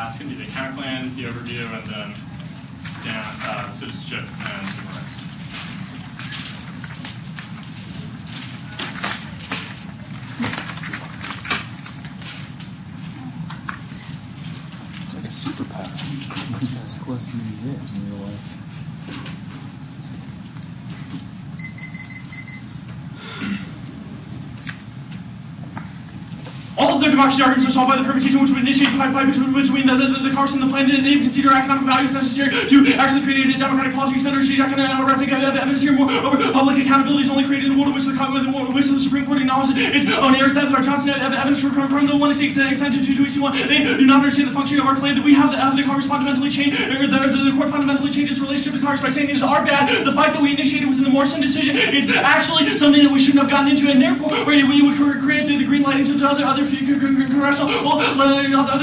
It's going to be the counterplan, the overview, and then citizenship and civil rights. It's like a superpower. It's as close as you can get in real life. All of their democracy arguments are solved by the permutation which would initiate a pipeline between the Congress and the plan. They consider economic values necessary to actually create a democratic policy center. Economic evidence here. More over public accountability is only created in the world in which the Supreme Court acknowledges its own errors. That is our Johnson evidence from the 1/6 extended to EC1. They do not understand the functioning of our plan. That we have the Congress fundamentally change, or the court fundamentally changes relationship to Congress by saying it is our bad. The fight that we initiated within the Morrison decision is actually something that we shouldn't have gotten into, and therefore we would create the green light into other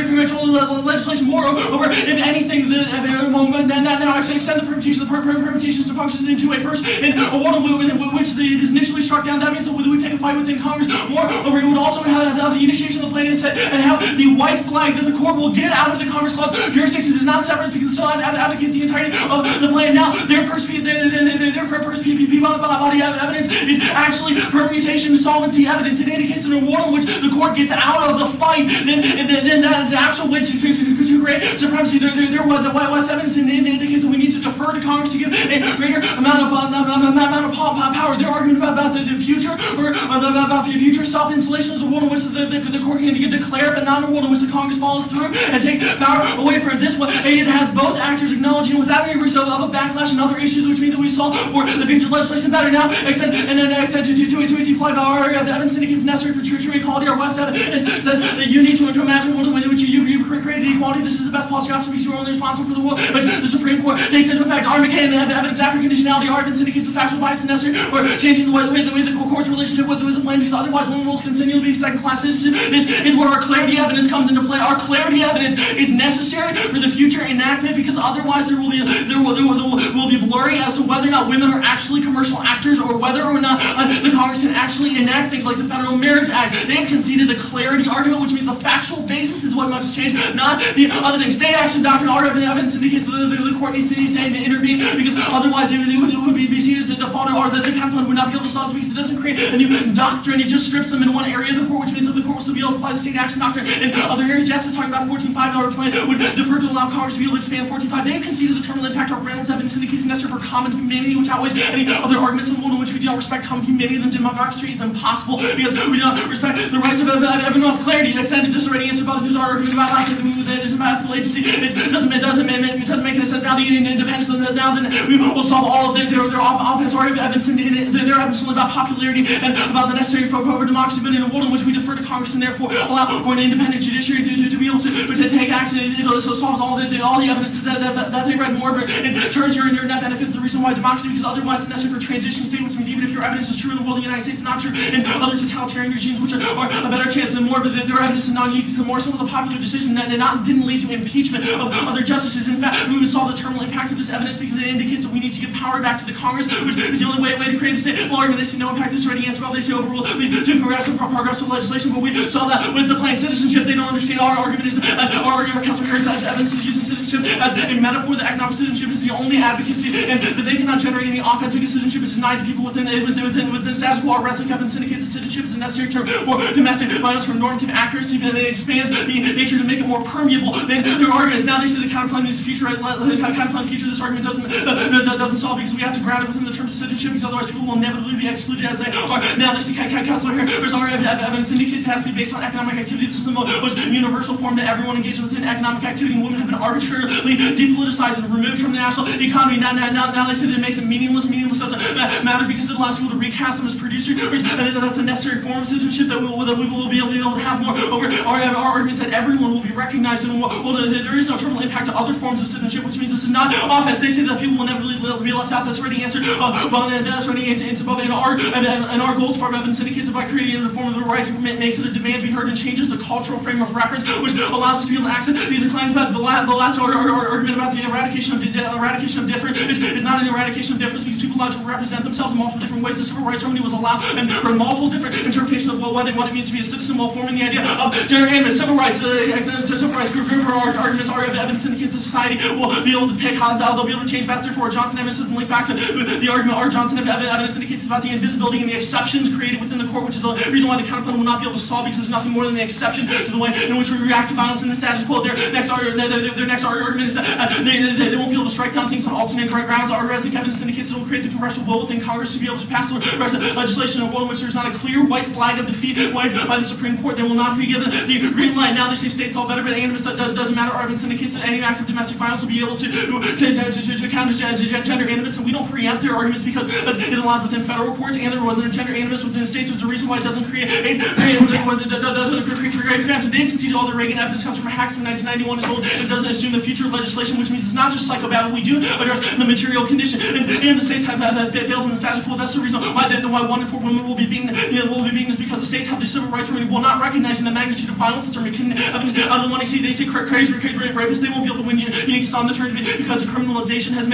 congressional legislation. Moreover, if anything, now extend the permutations to functions in two ways. First, in a world in which it is initially struck down, that means that we pick a fight within Congress. Moreover, it would also have the initiation of the plan and have the white flag that the court will get out of the Commerce Clause jurisdiction is not separate because it still advocates the entirety of the plan. Now, their first PPP body of evidence is actually permutation solvency evidence. It indicates in a world in which the court gets out of the fight, then that is the actual way to create supremacy. The West evidence indicates that we need to defer to Congress to give a greater amount of power. Their argument about the future, or about the future self-installation, is a world in which the court can declare, but not a world in which the Congress follows through and take power away from this one. It has both actors acknowledging without any risk of a backlash and other issues, which means that we solve for the future legislation better now. Extend to EC apply our evidence indicates necessary for true equality. Our West evidence says that you need to imagine a world in which you've created equality. This is the best policy option because you're only responsible for the world. But the Supreme Court takes into effect our McCain evidence after conditionality. Our evidence indicates the factual bias necessary or changing the way the court's relationship with the plan, because otherwise one will continue to be second-class citizen. This is where our clarity evidence comes into play. Our clarity evidence is necessary for the future enactment because otherwise there will be blurry as to whether or not women are actually commercial actors or whether or not the Congress can actually enact things like the Federal Marriage Act. They have conceded the clarity argument, which means the factual basis is what must change, not the other thing. State action doctrine, our evidence indicates that the court needs to intervene because otherwise it would be seen as a default, or that the counterplan would not be able to solve it because it doesn't create a new doctrine. It just strips them in one area of the court, which means that the court will still be able to apply the state action doctrine in other areas. Yes, it's talking about 14.5. Our plan would defer to allow Congress to be able to expand 14.5. They have conceded the terminal impact. Our Reynolds evidence indicates necessary for common humanity, which outweighs any other arguments in the world in which we do not respect common humanity. Then democracy is impossible because we do not respect the rights of everyone's clarity. Extended this already answered about the argument about that is a mathematical agency. It doesn't make any sense. Now the independence. Now then we will solve all of their offense or evidence and their evidence about popularity and about the necessary for democracy. But in a world in which we defer to Congress and therefore allow for an independent judiciary to be able to take action, it also solves all the evidence that they read. More of it turns your net benefit to the reason why democracy, because otherwise it's necessary for transition state, which means even if your evidence is true in the world of the United States, it's not true in other totalitarian regimes, which are a better chance than more of their evidence is non-unique. So Morrison was a popular decision that didn't lead to impeachment of other justices. In fact, we would solve the terminal impact of this evidence because it indicates that we need to give power back to the Congress, which is the only way to create a state. Well, argument, they say no impact. This already answered. Well, they say overrule leads to progressive legislation, but we saw that with the plain citizenship. They don't understand. Our argument is our council hears that evidence is using citizenship as a metaphor. That economic citizenship is the only advocacy, and that they cannot generate any offense because citizenship is denied to people within status quo. Our wrestling evidence indicates that citizenship is a necessary term for domestic violence, for normative accuracy, and it expands the nature to make it more permeable than their arguments. Now they say the counterplan is the future. Counterplan future. This argument doesn't solve because we have to ground it within the terms of citizenship, because otherwise people will inevitably be excluded as they are. Now they say Councilor here. There's our evidence indicates it has to be based on economic activity. This is the most universal form that everyone engages within economic activity. And women have been arbitrarily depoliticized and removed from the national economy. Now they say that it makes it meaningless. Meaningless doesn't matter because it allows people to recast them as producers. And that's a necessary form of citizenship that we will be able to have more over. Our argument is that everyone will be recognized, and there is no terminal impact to other forms of citizenship, which means this is not offense. They say that people will never be left out. That's already answered. That's already answered above. And our goals for evidence indicates that by creating in the form of the right makes it a demand to be heard and changes the cultural frame of reference, which allows us to be able to access these claims. About the last argument about the eradication of difference is not an eradication of difference because people allowed to represent themselves in multiple different ways. The civil rights ceremony was allowed and for multiple different interpretations of what it means to be a citizen while forming the idea of gender animus. Civil rights group arguments are evidence indicates that society will be able to pick how they'll be able to change best. Therefore, Johnson evidence doesn't link back to the argument. Our Johnson evidence indicates about the invisibility and the exceptions created within the court, which is the reason why the counterplan will not be able to solve, because there's nothing more than the exception to the way in which we react to violence in the status quo. Their next argument is that they won't be able to strike down things on alternate grounds. Our Resnick evidence indicates it will create the congressional will within Congress to be able to pass legislation in a world in which there's not a clear white flag of defeat waved by the Supreme Court. They will not be given the green light. Now they say states all better, but animus doesn't matter. Our evidence indicates that any act of domestic violence will be able to counter gender animus, and we don't preempt their arguments because it allows within federal courts, and there wasn't a gender animus within the states. There's a reason why it doesn't create crimes. And they've conceded all the Reagan evidence comes from hacks from 1991 is old. It doesn't assume the future of legislation, which means it's not just psychobabble. We do address the material condition, and the states have failed in the status quo. That's the reason why 1 in 4 women will be beaten. Is because the states have the civil rights remedy while not recognizing the magnitude of violence. It's evidence out of the one they say crazy rapists. They won't be able to win units on the turn because the criminalization has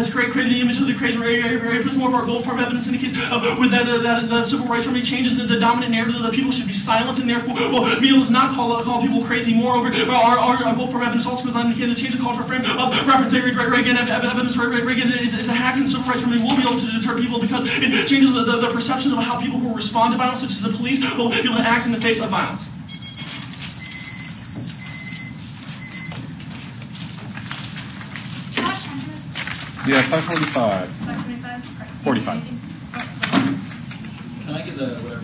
created the image of the crazy rapist. More of our Goldfarb evidence indicates with that the civil rights remedy changes the dominant narrative that people should be silent, and therefore be able to not call people crazy. Moreover, our Goldfarb evidence also goes on to indicate to change the cultural frame of reference. Reagan evidence. Reagan is a hack, and the civil rights remedy will be able to deter people because it changes the perception of how people who respond to violence, such as the police, will be able to act in the face of violence. Yeah, 5:45. 5:45? 45. Can I get the whatever?